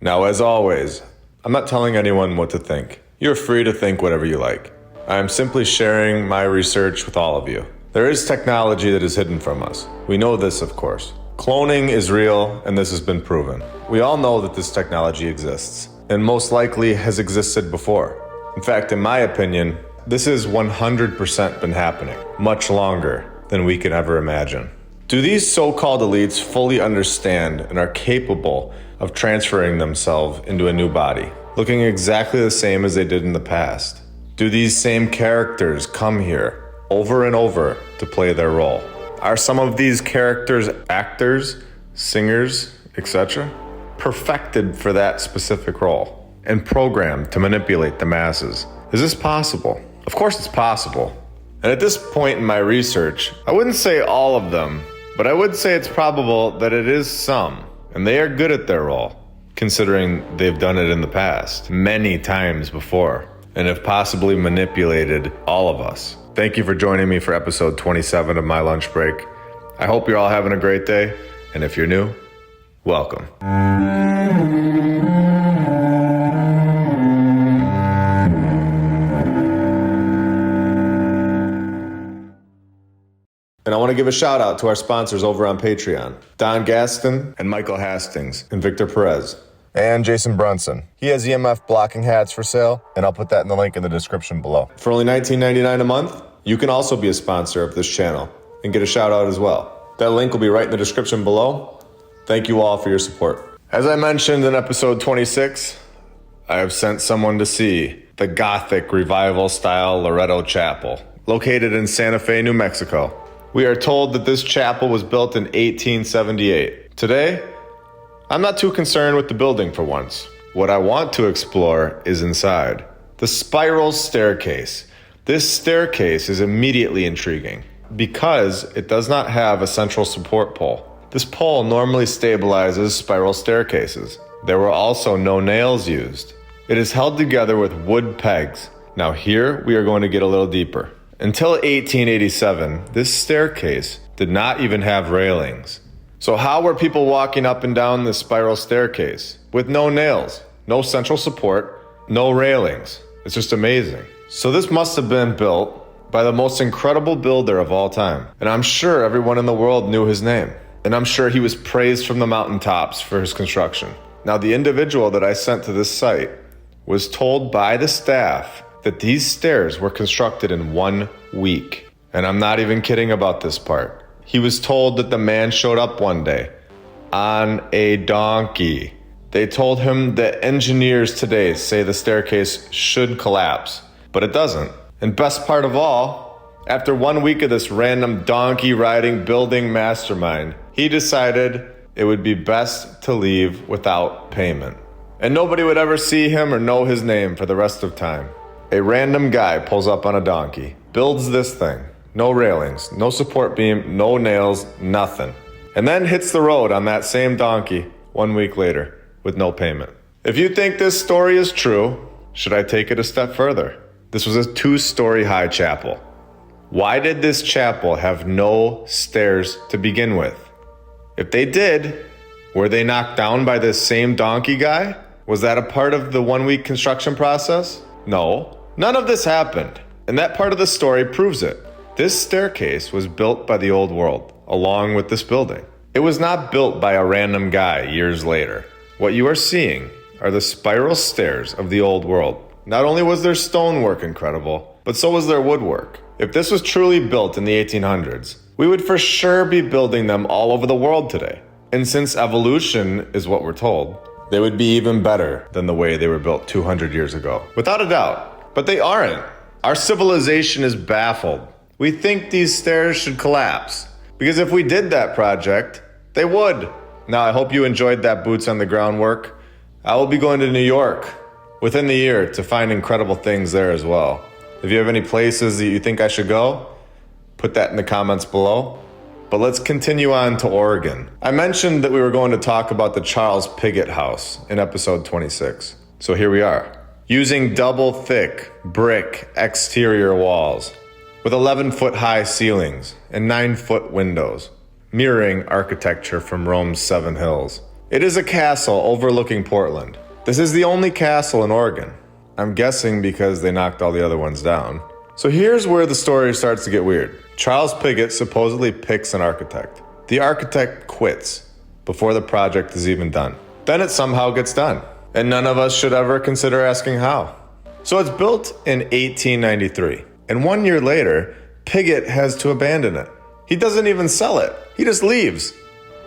Now, as always, I'm not telling anyone what to think. You're free to think whatever you like. I am simply sharing my research with all of you. There is technology that is hidden from us. We know this, of course. Cloning is real, and this has been proven. We all know that this technology exists, and most likely has existed before. In fact, in my opinion, this has 100% been happening, much longer than we can ever imagine. Do these so-called elites fully understand and are capable of transferring themselves into a new body, looking exactly the same as they did in the past? Do these same characters come here over and over to play their role? Are some of these characters actors, singers, etc., perfected for that specific role and programmed to manipulate the masses? Is this possible? Of course it's possible. And at this point in my research, I wouldn't say all of them, but I would say it's probable that it is some, and they are good at their role, considering they've done it in the past, many times before, and have possibly manipulated all of us. Thank you for joining me for episode 27 of My Lunch Break. I hope you're all having a great day, and if you're new, welcome. And I want to give a shout out to our sponsors over on Patreon, Don Gaston and Michael Hastings and Victor Perez. And Jason Brunson. He has EMF blocking hats for sale, and I'll put that in the link in the description below. For only $19.99 a month, you can also be a sponsor of this channel and get a shout out as well. That link will be right in the description below. Thank you all for your support. As I mentioned in episode 26, I have sent someone to see the Gothic revival style Loretto Chapel, located in Santa Fe, New Mexico. We are told that this chapel was built in 1878. Today, I'm not too concerned with the building for once. What I want to explore is inside. The spiral staircase. This staircase is immediately intriguing because it does not have a central support pole. This pole normally stabilizes spiral staircases. There were also no nails used. It is held together with wood pegs. Now here we are going to get a little deeper. Until 1887, this staircase did not even have railings. So how were people walking up and down this spiral staircase with no nails, no central support, no railings? It's just amazing. So this must have been built by the most incredible builder of all time. And I'm sure everyone in the world knew his name. And I'm sure he was praised from the mountaintops for his construction. Now, the individual that I sent to this site was told by the staff that these stairs were constructed in 1 week. And I'm not even kidding about this part. He was told that the man showed up one day on a donkey. They told him that engineers today say the staircase should collapse, but it doesn't. And best part of all, after 1 week of this random donkey riding building mastermind, he decided it would be best to leave without payment. And nobody would ever see him or know his name for the rest of time. A random guy pulls up on a donkey, builds this thing, no railings, no support beam, no nails, nothing, and then hits the road on that same donkey 1 week later with no payment. If you think this story is true, should I take it a step further? This was a 2-story high chapel. Why did this chapel have no stairs to begin with? If they did, were they knocked down by this same donkey guy? Was that a part of the 1 week construction process? No, none of this happened, and that part of the story proves it. This staircase was built by the old world, along with this building. It was not built by a random guy years later. What you are seeing are the spiral stairs of the old world. Not only was their stonework incredible, but so was their woodwork. If this was truly built in the 1800s, we would for sure be building them all over the world today. And since evolution is what we're told, they would be even better than the way they were built 200 years ago. Without a doubt. But they aren't. Our civilization is baffled. We think these stairs should collapse. Because if we did that project, they would. Now, I hope you enjoyed that boots on the ground work. I will be going to New York within the year to find incredible things there as well. If you have any places that you think I should go, put that in the comments below. But let's continue on to Oregon. I mentioned that we were going to talk about the Charles Pigott House in episode 26. So here we are. Using double thick brick exterior walls with 11-foot high ceilings and 9-foot windows, mirroring architecture from Rome's 7 hills. It is a castle overlooking Portland. This is the only castle in Oregon. I'm guessing because they knocked all the other ones down. So here's where the story starts to get weird. Charles Pigott supposedly picks an architect. The architect quits before the project is even done. Then it somehow gets done, and none of us should ever consider asking how. So it's built in 1893, and 1 year later, Pigott has to abandon it. He doesn't even sell it. He just leaves.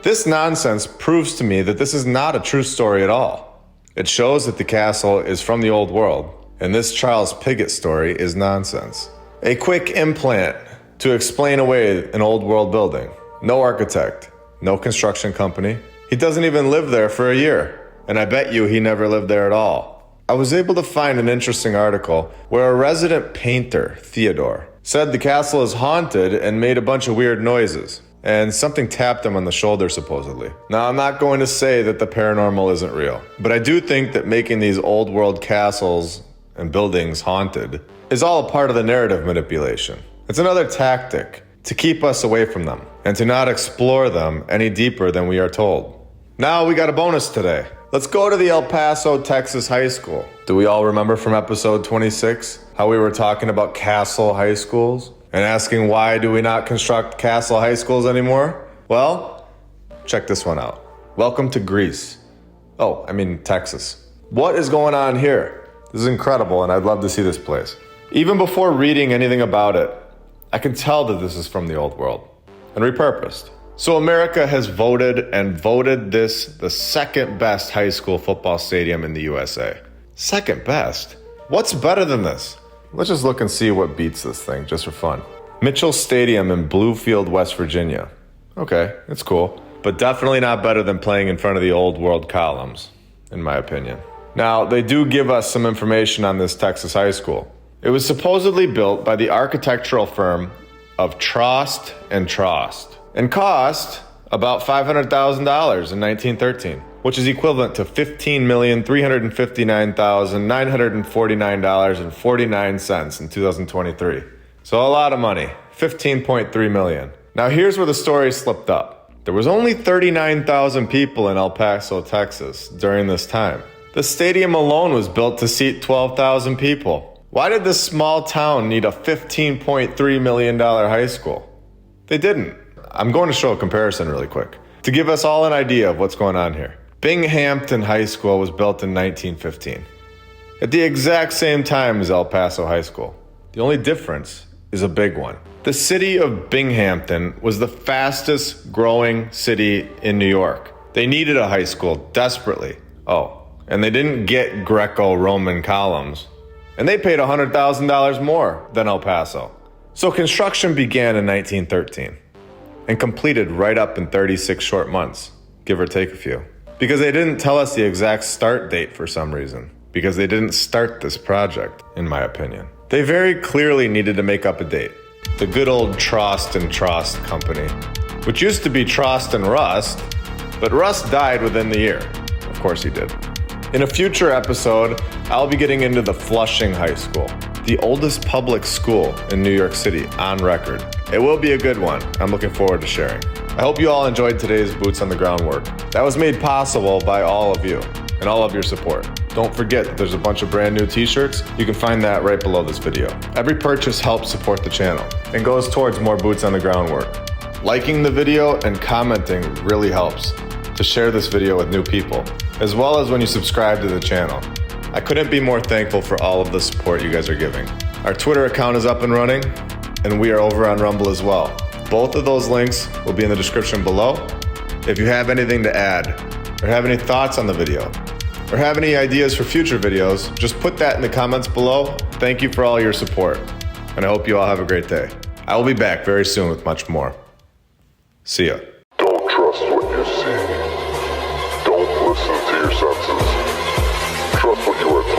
This nonsense proves to me that this is not a true story at all. It shows that the castle is from the old world, and this Charles Pigott story is nonsense. A quick implant to explain away an old world building. No architect, no construction company. He doesn't even live there for a year, and I bet you he never lived there at all. I was able to find an interesting article where a resident painter, Theodore, said the castle is haunted and made a bunch of weird noises, and something tapped him on the shoulder supposedly. Now, I'm not going to say that the paranormal isn't real, but I do think that making these old world castles and buildings haunted is all a part of the narrative manipulation. It's another tactic to keep us away from them and to not explore them any deeper than we are told. Now we got a bonus today. Let's go to the El Paso, Texas high school. Do we all remember from episode 26 how we were talking about castle high schools and asking why do we not construct castle high schools anymore? Well, check this one out. Welcome to Greece. Texas. What is going on here? This is incredible, and I'd love to see this place. Even before reading anything about it, I can tell that this is from the old world and repurposed. So America has voted this the second best high school football stadium in the USA. Second best? What's better than this? Let's just look and see what beats this thing, just for fun. Mitchell Stadium in Bluefield, West Virginia. Okay, it's cool, but definitely not better than playing in front of the old world columns, in my opinion. Now, they do give us some information on this Texas high school. It was supposedly built by the architectural firm of Trost and Trost, and cost about $500,000 in 1913, which is equivalent to $15,359,949.49 in 2023. So a lot of money, $15.3 million. Now here's where the story slipped up. There was only 39,000 people in El Paso, Texas during this time. The stadium alone was built to seat 12,000 people. Why did this small town need a $15.3 million high school? They didn't. I'm going to show a comparison really quick to give us all an idea of what's going on here. Binghamton High School was built in 1915, at the exact same time as El Paso High School. The only difference is a big one. The city of Binghamton was the fastest growing city in New York. They needed a high school desperately. Oh, and they didn't get Greco-Roman columns. And they paid $100,000 more than El Paso. So construction began in 1913 and completed right up in 36 short months, give or take a few. Because they didn't tell us the exact start date for some reason. Because they didn't start this project, in my opinion. They very clearly needed to make up a date. The good old Trost and Trost company, which used to be Trost and Rust, but Rust died within the year. Of course he did. In a future episode, I'll be getting into the Flushing High School, the oldest public school in New York City on record. It will be a good one. I'm looking forward to sharing. I hope you all enjoyed today's Boots on the Ground work. That was made possible by all of you and all of your support. Don't forget, there's a bunch of brand new t-shirts. You can find that right below this video. Every purchase helps support the channel and goes towards more Boots on the Ground work. Liking the video and commenting really helps to share this video with new people, as well as when you subscribe to the channel. I couldn't be more thankful for all of the support you guys are giving. Our Twitter account is up and running, and we are over on Rumble as well. Both of those links will be in the description below. If you have anything to add, or have any thoughts on the video, or have any ideas for future videos, just put that in the comments below. Thank you for all your support, and I hope you all have a great day. I will be back very soon with much more. See ya. Don't trust what you see. Don't listen to your senses. Trust what you are told.